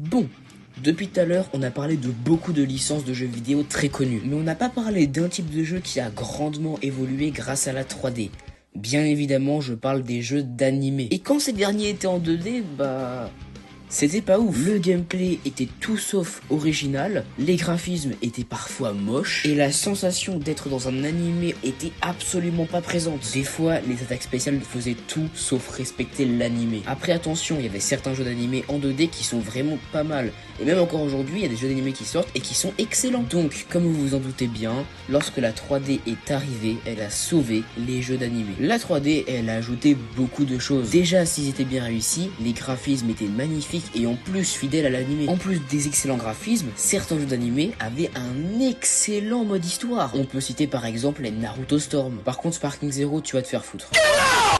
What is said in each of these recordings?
Bon, depuis tout à l'heure, on a parlé de beaucoup de licences de jeux vidéo très connues, mais on n'a pas parlé d'un type de jeu qui a grandement évolué grâce à la 3D. Bien évidemment, je parle des jeux d'animé. Et quand ces derniers étaient en 2D, c'était pas ouf. Le gameplay était tout sauf original, les graphismes étaient parfois moches, et la sensation d'être dans un animé était absolument pas présente. Des fois, les attaques spéciales faisaient tout sauf respecter l'animé. Après, attention, il y avait certains jeux d'animé en 2D qui sont vraiment pas mal. Et même encore aujourd'hui, il y a des jeux d'animé qui sortent et qui sont excellents. Donc, comme vous vous en doutez bien, lorsque la 3D est arrivée, elle a sauvé les jeux d'animé. La 3D, elle a ajouté beaucoup de choses. Déjà, s'ils étaient bien réussis, les graphismes étaient magnifiques et en plus fidèles à l'animé. En plus des excellents graphismes, certains jeux d'animé avaient un excellent mode histoire. On peut citer par exemple les Naruto Storm. Par contre, Sparking Zero, tu vas te faire foutre.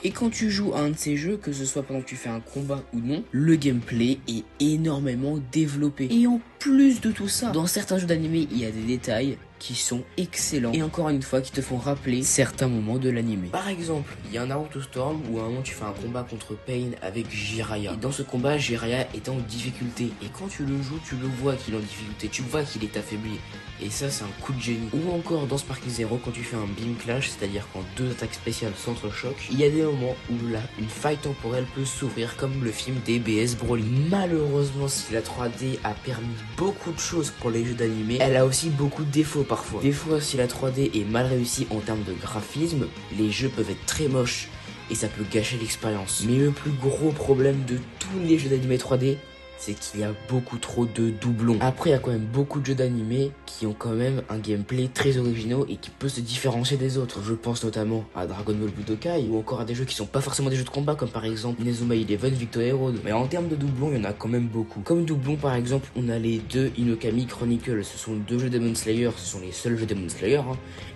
Et quand tu joues à un de ces jeux, que ce soit pendant que tu fais un combat ou non, le gameplay est énormément développé. Et en plus de tout ça, dans certains jeux d'animé, il y a des détails qui sont excellents et encore une fois qui te font rappeler certains moments de l'animé. Par exemple, il y a un Naruto Storm où à un moment tu fais un combat contre Pain avec Jiraiya. Et dans ce combat, Jiraiya est en difficulté. Et quand tu le joues, tu le vois qu'il est en difficulté. Tu vois qu'il est affaibli. Et ça, c'est un coup de génie. Ou encore dans Sparking Zero, quand tu fais un Beam Clash, c'est-à-dire quand deux attaques spéciales s'entrechoquent, il y a des moments où là, une faille temporelle peut s'ouvrir comme le film DBS Broly. Malheureusement, si la 3D a permis beaucoup de choses pour les jeux d'animé, elle a aussi beaucoup de défauts parfois. Des fois, si la 3D est mal réussie en termes de graphisme, les jeux peuvent être très moches et ça peut gâcher l'expérience. Mais le plus gros problème de tous les jeux d'animé 3D, c'est qu'il y a beaucoup trop de doublons. Après, il y a quand même beaucoup de jeux d'animé qui ont quand même un gameplay très originaux et qui peut se différencier des autres. Je pense notamment à Dragon Ball Budokai ou encore à des jeux qui sont pas forcément des jeux de combat comme par exemple Inazuma Eleven, Victory Road. Mais en termes de doublons, il y en a quand même beaucoup. Comme doublons par exemple, on a les deux Inokami Chronicles. Ce sont deux jeux Demon Slayer, ce sont les seuls jeux Demon Slayer.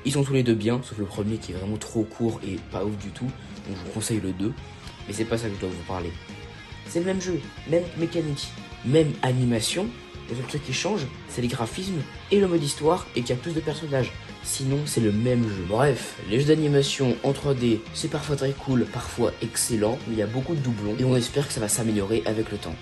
Ils sont tous les deux bien, sauf le premier qui est vraiment trop court et pas ouf du tout. Donc je vous conseille le 2. Mais c'est pas ça que je dois vous parler. C'est le même jeu, même mécanique, même animation. Le seul truc qui change, c'est les graphismes et le mode histoire et qu'il y a plus de personnages. Sinon, c'est le même jeu. Bref, les jeux d'animation en 3D, c'est parfois très cool, parfois excellent, mais il y a beaucoup de doublons et on espère que ça va s'améliorer avec le temps.